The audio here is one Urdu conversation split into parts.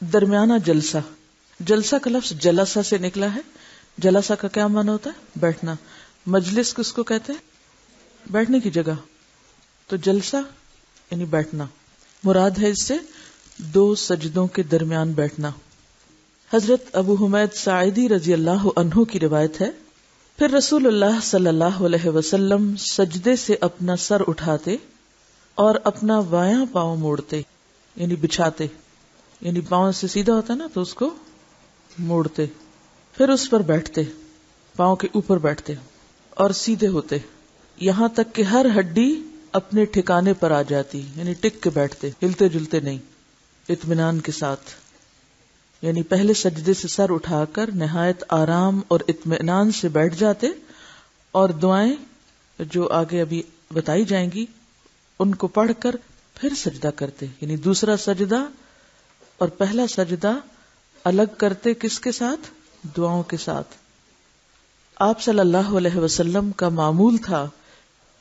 درمیانہ جلسہ. جلسہ کا لفظ جلسہ سے نکلا ہے. جلسہ کا کیا معنی ہوتا ہے؟ بیٹھنا. مجلس کس کو کہتے ہیں؟ بیٹھنے کی جگہ. تو جلسہ یعنی بیٹھنا. مراد ہے اس سے دو سجدوں کے درمیان بیٹھنا. حضرت ابو حمید ساعدی رضی اللہ عنہ کی روایت ہے، پھر رسول اللہ صلی اللہ علیہ وسلم سجدے سے اپنا سر اٹھاتے اور اپنا بایاں پاؤں موڑتے یعنی بچھاتے، یعنی پاؤں سے سیدھا ہوتا نا تو اس کو موڑتے، پھر اس پر بیٹھتے، پاؤں کے اوپر بیٹھتے اور سیدھے ہوتے یہاں تک کہ ہر ہڈی اپنے ٹھکانے پر آ جاتی، یعنی ٹک کے بیٹھتے، ہلتے جلتے نہیں، اطمینان کے ساتھ. یعنی پہلے سجدے سے سر اٹھا کر نہایت آرام اور اطمینان سے بیٹھ جاتے اور دعائیں جو آگے ابھی بتائی جائیں گی ان کو پڑھ کر پھر سجدہ کرتے. یعنی دوسرا سجدہ اور پہلا سجدہ الگ کرتے کس کے ساتھ؟ دعاؤں کے ساتھ. آپ صلی اللہ علیہ وسلم کا معمول تھا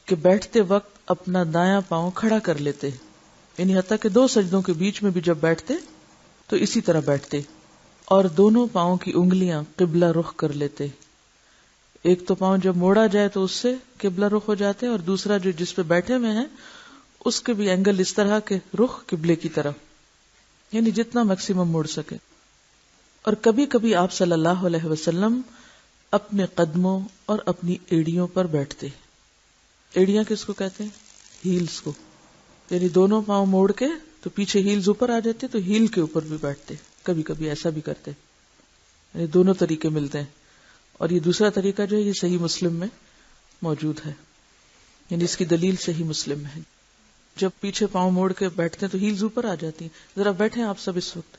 کہ بیٹھتے وقت اپنا دایاں پاؤں کھڑا کر لیتے، یعنی حتیٰ کہ دو سجدوں کے بیچ میں بھی جب بیٹھتے تو اسی طرح بیٹھتے اور دونوں پاؤں کی انگلیاں قبلہ رخ کر لیتے. ایک تو پاؤں جب موڑا جائے تو اس سے قبلہ رخ ہو جاتے اور دوسرا جو جس پہ بیٹھے ہوئے ہیں اس کے بھی اینگل اس طرح کے رخ قبلے کی طرف، یعنی جتنا میکسیمم موڑ سکے. اور کبھی کبھی آپ صلی اللہ علیہ وسلم اپنے قدموں اور اپنی ایڑیوں پر بیٹھتے. ایڑیاں کس کو کہتے ہیں؟ ہیلز کو. یعنی دونوں پاؤں موڑ کے تو پیچھے ہیلز اوپر آ جاتے تو ہیل کے اوپر بھی بیٹھتے. کبھی کبھی ایسا بھی کرتے. یعنی دونوں طریقے ملتے ہیں. اور یہ دوسرا طریقہ جو ہے یہ صحیح مسلم میں موجود ہے، یعنی اس کی دلیل صحیح مسلم میں ہے. جب پیچھے پاؤں موڑ کے بیٹھتے ہیں تو ہیلز اوپر آ جاتی ہیں. ذرا بیٹھیں آپ سب اس وقت،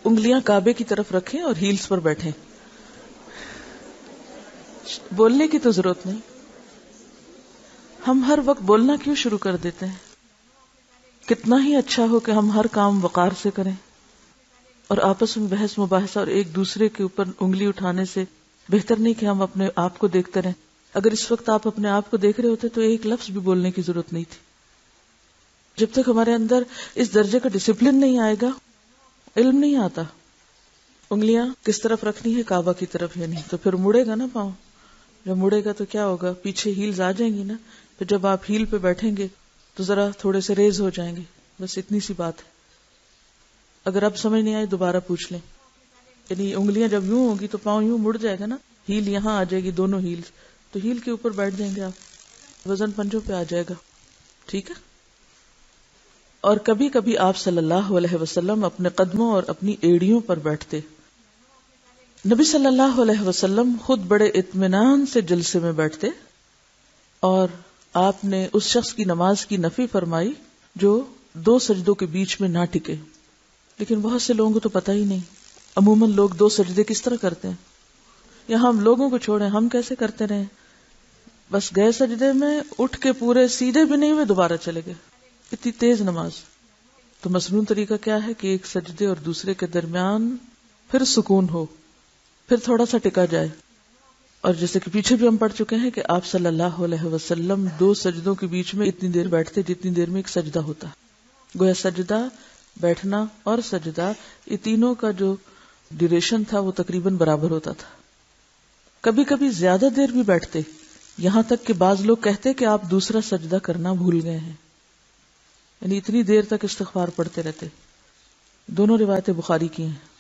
انگلیاں کعبے کی طرف رکھیں اور ہیلز پر بیٹھیں. بولنے کی تو ضرورت نہیں. ہم ہر وقت بولنا کیوں شروع کر دیتے ہیں؟ کتنا ہی اچھا ہو کہ ہم ہر کام وقار سے کریں اور آپس میں بحث مباحثہ اور ایک دوسرے کے اوپر انگلی اٹھانے سے بہتر نہیں کہ ہم اپنے آپ کو دیکھتے رہیں. اگر اس وقت آپ اپنے آپ کو دیکھ رہے ہوتے تو ایک لفظ بھی بولنے کی ضرورت نہیں تھی. جب تک ہمارے اندر اس درجے کا ڈسپلن نہیں آئے گا، علم نہیں آتا. انگلیاں کس طرف رکھنی ہے؟ کعبہ کی طرف. یعنی تو پھر مڑے گا نا پاؤں. جب مڑے گا تو کیا ہوگا؟ پیچھے ہیلز آ جائیں گی نا. پھر جب آپ ہیل پہ بیٹھیں گے تو ذرا تھوڑے سے ریز ہو جائیں گے. بس اتنی سی بات ہے. اگر اب سمجھ نہیں آئی دوبارہ پوچھ لیں. یعنی انگلیاں جب یوں ہوگی تو پاؤں یوں مڑ جائے گا نا. ہیل یہاں آ جائے گی، دونوں ہیلز، تو ہیل کے اوپر بیٹھ جائیں گے آپ، وزن پنجوں پہ آ جائے گا. ٹھیک ہے. اور کبھی کبھی آپ صلی اللہ علیہ وسلم اپنے قدموں اور اپنی ایڑیوں پر بیٹھتے. نبی صلی اللہ علیہ وسلم خود بڑے اطمینان سے جلسے میں بیٹھتے اور آپ نے اس شخص کی نماز کی نفی فرمائی جو دو سجدوں کے بیچ میں نہ ٹکے. لیکن بہت سے لوگوں کو تو پتہ ہی نہیں. عموماً لوگ دو سجدے کس طرح کرتے ہیں؟ یہاں ہم لوگوں کو چھوڑیں، ہم کیسے کرتے رہے؟ بس گئے سجدے میں، اٹھ کے پورے سیدھے بھی نہیں ہوئے دوبارہ چلے گئے. اتنی تیز نماز. تو مسنون طریقہ کیا ہے کہ ایک سجدے اور دوسرے کے درمیان پھر سکون ہو، پھر تھوڑا سا ٹکا جائے. اور جیسے کہ پیچھے بھی ہم پڑھ چکے ہیں کہ آپ صلی اللہ علیہ وسلم دو سجدوں کے بیچ میں اتنی دیر بیٹھتے جتنی دیر میں ایک سجدہ ہوتا. گویا سجدہ، بیٹھنا اور سجدہ، یہ تینوں کا جو ڈیوریشن تھا وہ تقریباً برابر ہوتا تھا. کبھی کبھی زیادہ دیر بھی بیٹھتے، یہاں تک کہ بعض لوگ کہتے کہ آپ دوسرا سجدہ کرنا بھول گئے ہیں. یعنی اتنی دیر تک استغفار پڑھتے رہتے. دونوں روایتیں بخاری کی ہیں.